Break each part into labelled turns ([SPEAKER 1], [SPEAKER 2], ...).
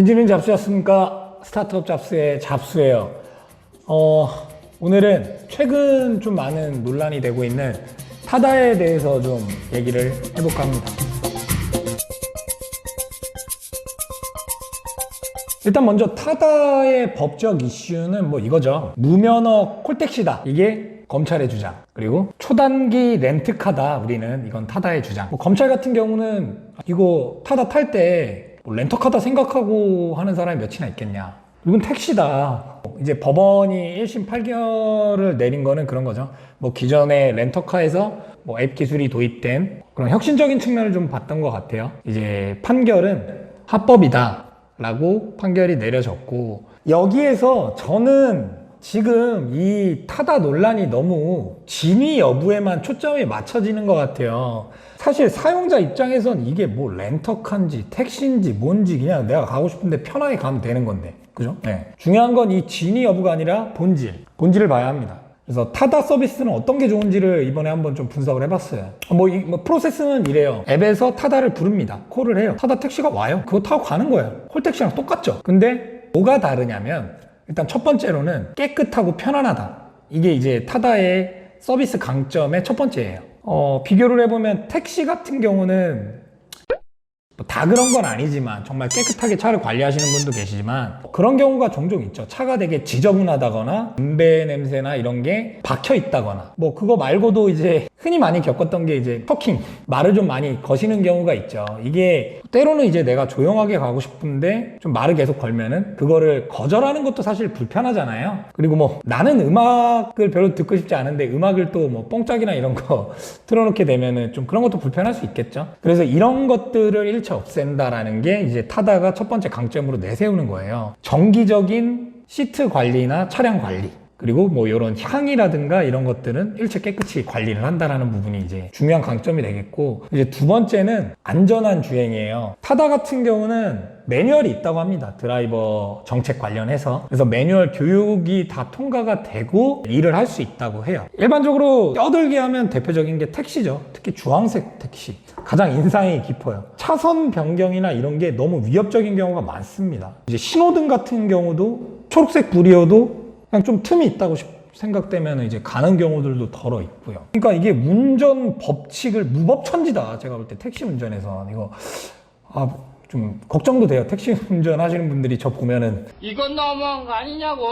[SPEAKER 1] 진진은 잡수였습니까? 스타트업 잡수의 잡수예요. 오늘은 최근 좀 많은 논란이 되고 있는 타다에 대해서 좀 얘기를 해볼까 합니다. 일단 먼저 타다의 법적 이슈는 뭐 이거죠. 무면허 콜택시다. 이게 검찰의 주장. 그리고 초단기 렌트카다. 우리는 이건 타다의 주장. 검찰 같은 경우는 이거 타다 탈 때 렌터카다 생각하고 하는 사람이 몇이나 있겠냐. 이건 택시다. 이제 법원이 1심 8개월을 내린 거는 그런 거죠. 뭐 기존의 렌터카에서 뭐 앱 기술이 도입된 그런 혁신적인 측면을 좀 봤던 것 같아요. 이제 판결은 합법이다 라고 판결이 내려졌고, 여기에서 저는 지금 이 타다 논란이 너무 진위 여부에만 초점이 맞춰지는 것 같아요. 사실 사용자 입장에선 이게 뭐 렌터카인지 택시인지 뭔지 그냥 내가 가고 싶은데 편하게 가면 되는 건데, 그죠? 네. 중요한 건 이 진위 여부가 아니라 본질을 봐야 합니다. 그래서 타다 서비스는 어떤 게 좋은지를 이번에 한번 좀 분석을 해봤어요. 프로세스는 이래요. 앱에서 타다를 부릅니다. 콜을 해요. 타다 택시가 와요. 그거 타고 가는 거예요. 콜택시랑 똑같죠. 근데 뭐가 다르냐면, 일단 첫 번째로는 깨끗하고 편안하다. 이게 이제 타다의 서비스 강점의 첫 번째예요. 비교를 해보면 택시 같은 경우는 다 그런 건 아니지만 정말 깨끗하게 차를 관리하시는 분도 계시지만 그런 경우가 종종 있죠. 차가 되게 지저분하다거나 담배 냄새나 이런 게 박혀 있다거나, 뭐 그거 말고도 이제 흔히 많이 겪었던 게 이제 터킹, 말을 좀 많이 거시는 경우가 있죠. 이게 때로는 이제 내가 조용하게 가고 싶은데 좀 말을 계속 걸면은 그거를 거절하는 것도 사실 불편하잖아요. 그리고 뭐 나는 음악을 별로 듣고 싶지 않은데 음악을 또 뭐 뽕짝이나 이런 거 틀어놓게 되면은 좀 그런 것도 불편할 수 있겠죠. 그래서 이런 것들을 일체 없앤다라는 게 이제 타다가 첫 번째 강점으로 내세우는 거예요. 정기적인 시트 관리나 차량 관리, 그리고 뭐 이런 향이라든가 이런 것들은 일체 깨끗이 관리를 한다라는 부분이 이제 중요한 강점이 되겠고, 이제 두 번째는 안전한 주행이에요. 타다 같은 경우는 매뉴얼이 있다고 합니다. 드라이버 정책 관련해서. 그래서 매뉴얼 교육이 다 통과가 되고 일을 할 수 있다고 해요. 일반적으로 껴들게 하면 대표적인 게 택시죠. 특히 주황색 택시. 가장 인상이 깊어요. 차선 변경이나 이런 게 너무 위협적인 경우가 많습니다. 이제 신호등 같은 경우도 초록색 불이어도 그냥 좀 틈이 있다고 생각되면 이제 가는 경우들도 덜어 있고요. 그러니까 이게 운전 법칙을 무법천지다. 제가 볼 때 택시 운전에서 이거 좀 걱정도 돼요. 택시 운전 하시는 분들이 저 보면은
[SPEAKER 2] 이건 너무한 거 아니냐고.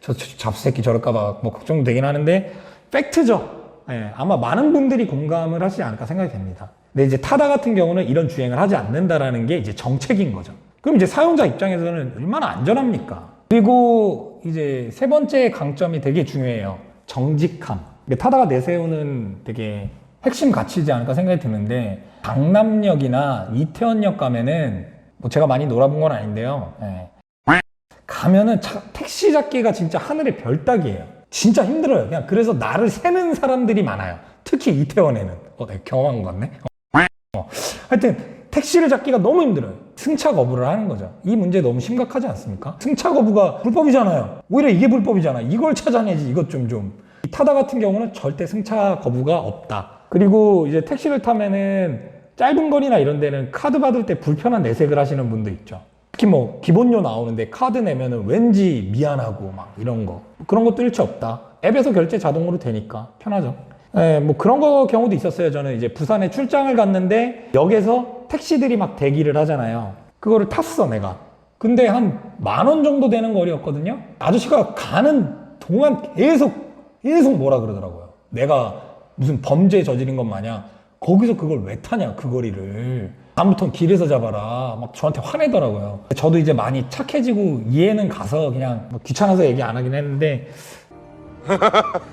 [SPEAKER 1] 저 잡새끼 저럴까봐 뭐 걱정도 되긴 하는데 팩트죠. 네, 아마 많은 분들이 공감을 하시지 않을까 생각이 됩니다. 근데 이제 타다 같은 경우는 이런 주행을 하지 않는다라는 게 이제 정책인 거죠. 그럼 이제 사용자 입장에서는 얼마나 안전합니까? 그리고 이제 세 번째 강점이 되게 중요해요. 정직함. 타다가 내세우는 되게 핵심 가치이지 않을까 생각이 드는데, 강남역이나 이태원역 가면은 뭐 제가 많이 놀아본 건 아닌데요. 네. 가면은 택시 잡기가 진짜 하늘의 별 따기예요. 진짜 힘들어요. 그냥 그래서 나를 세는 사람들이 많아요. 특히 이태원에는. 내가 경험한 것 같네. 하여튼 택시를 잡기가 너무 힘들어요. 승차 거부를 하는 거죠. 이 문제 너무 심각하지 않습니까? 승차 거부가 불법이잖아요. 오히려 이게 불법이잖아. 이걸 찾아내지. 이것 좀. 타다 같은 경우는 절대 승차 거부가 없다. 그리고 이제 택시를 타면은 짧은 거리나 이런 데는 카드 받을 때 불편한 내색을 하시는 분도 있죠. 특히 뭐 기본료 나오는데 카드 내면은 왠지 미안하고 막 이런 거. 그런 것도 일체 없다. 앱에서 결제 자동으로 되니까 편하죠. 네, 뭐 그런 경우도 있었어요. 저는 이제 부산에 출장을 갔는데 역에서 택시들이 막 대기를 하잖아요. 그거를 탔어, 내가. 근데 한 10,000원 정도 되는 거리였거든요. 아저씨가 가는 동안 계속 뭐라 그러더라고요. 내가 무슨 범죄 저지른 것 마냥 거기서 그걸 왜 타냐, 그 거리를. 다음부터는 길에서 잡아라. 막 저한테 화내더라고요. 저도 이제 많이 착해지고 이해는 가서 그냥 뭐 귀찮아서 얘기 안 하긴 했는데,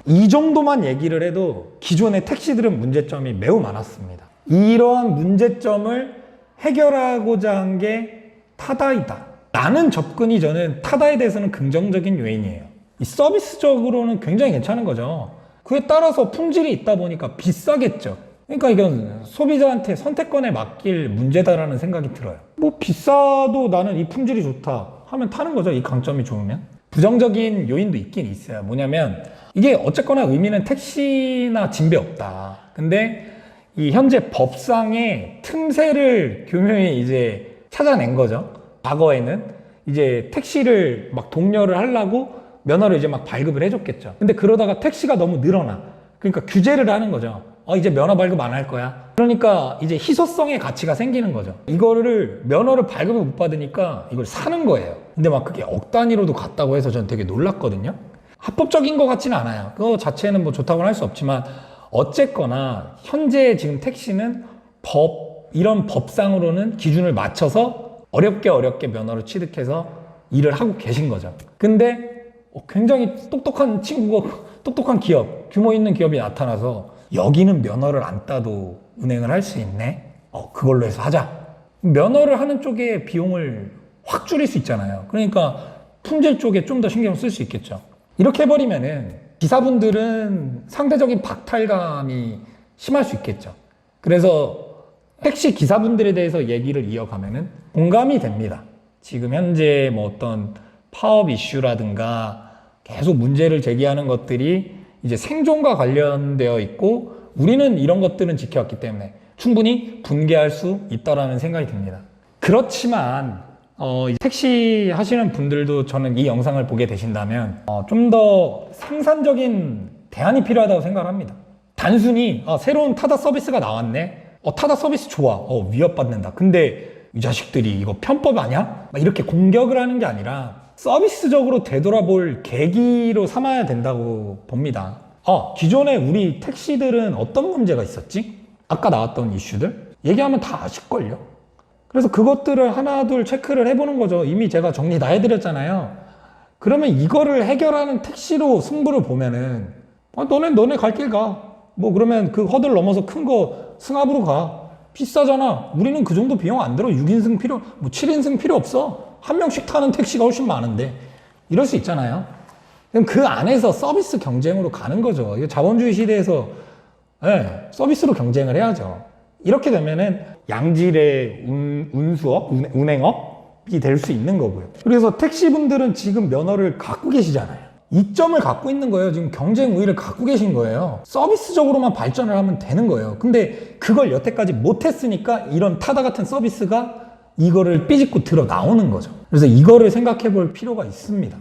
[SPEAKER 1] 이 정도만 얘기를 해도 기존의 택시들은 문제점이 매우 많았습니다. 이러한 문제점을 해결하고자 한 게 타다이다. 라는 접근이 저는 타다에 대해서는 긍정적인 요인이에요. 이 서비스적으로는 굉장히 괜찮은 거죠. 그에 따라서 품질이 있다 보니까 비싸겠죠. 그러니까 이건 소비자한테 선택권에 맡길 문제다라는 생각이 들어요. 뭐 비싸도 나는 이 품질이 좋다 하면 타는 거죠. 이 강점이 좋으면. 부정적인 요인도 있긴 있어요. 뭐냐면 이게 어쨌거나 의미는 택시나 진배 없다. 근데 이 현재 법상의 틈새를 교묘히 이제 찾아낸 거죠. 과거에는 이제 택시를 막 독려를 하려고 면허를 이제 막 발급을 해줬겠죠. 근데 그러다가 택시가 너무 늘어나. 그러니까 규제를 하는 거죠. 이제 면허 발급 안 할 거야. 그러니까 이제 희소성의 가치가 생기는 거죠. 이거를 면허를 발급을 못 받으니까 이걸 사는 거예요. 근데 막 그게 억 단위로도 갔다고 해서 전 되게 놀랐거든요. 합법적인 것 같지는 않아요. 그거 자체는 뭐 좋다고는 할 수 없지만 어쨌거나 현재 지금 택시는 이런 법상으로는 기준을 맞춰서 어렵게 면허를 취득해서 일을 하고 계신 거죠. 근데 굉장히 똑똑한 친구가, 똑똑한 기업, 규모 있는 기업이 나타나서 여기는 면허를 안 따도 운행을 할 수 있네? 그걸로 해서 하자. 면허를 하는 쪽에 비용을 확 줄일 수 있잖아요. 그러니까 품질 쪽에 좀 더 신경 쓸 수 있겠죠. 이렇게 해버리면은 기사분들은 상대적인 박탈감이 심할 수 있겠죠. 그래서 택시 기사분들에 대해서 얘기를 이어가면은 공감이 됩니다. 지금 현재 뭐 어떤 파업 이슈라든가 계속 문제를 제기하는 것들이 이제 생존과 관련되어 있고 우리는 이런 것들은 지켜왔기 때문에 충분히 분개할 수 있다라는 생각이 듭니다. 그렇지만 택시 하시는 분들도 저는 이 영상을 보게 되신다면 좀 더 생산적인 대안이 필요하다고 생각을 합니다. 단순히 새로운 타다 서비스가 나왔네. 타다 서비스 좋아. 위협받는다. 근데 이 자식들이 이거 편법 아니야? 막 이렇게 공격을 하는 게 아니라 서비스적으로 되돌아볼 계기로 삼아야 된다고 봅니다. 기존에 우리 택시들은 어떤 문제가 있었지? 아까 나왔던 이슈들? 얘기하면 다 아실걸요? 그래서 그것들을 하나둘 체크를 해보는 거죠. 이미 제가 정리 다 해드렸잖아요. 그러면 이거를 해결하는 택시로 승부를 보면은 너네 갈 길 가. 뭐 그러면 그 허들 넘어서 큰 거 승합으로 가. 비싸잖아. 우리는 그 정도 비용 안 들어. 6인승 뭐 7인승 필요 없어. 한 명씩 타는 택시가 훨씬 많은데. 이럴 수 있잖아요. 그럼 그 안에서 서비스 경쟁으로 가는 거죠. 이거 자본주의 시대에서 서비스로 경쟁을 해야죠. 이렇게 되면은 양질의 운수업, 운행업이 될 수 있는 거고요. 그래서 택시분들은 지금 면허를 갖고 계시잖아요. 이점을 갖고 있는 거예요. 지금 경쟁 우위를 갖고 계신 거예요. 서비스적으로만 발전을 하면 되는 거예요. 근데 그걸 여태까지 못했으니까 이런 타다 같은 서비스가 이거를 삐집고 들어 나오는 거죠. 그래서 이거를 생각해 볼 필요가 있습니다.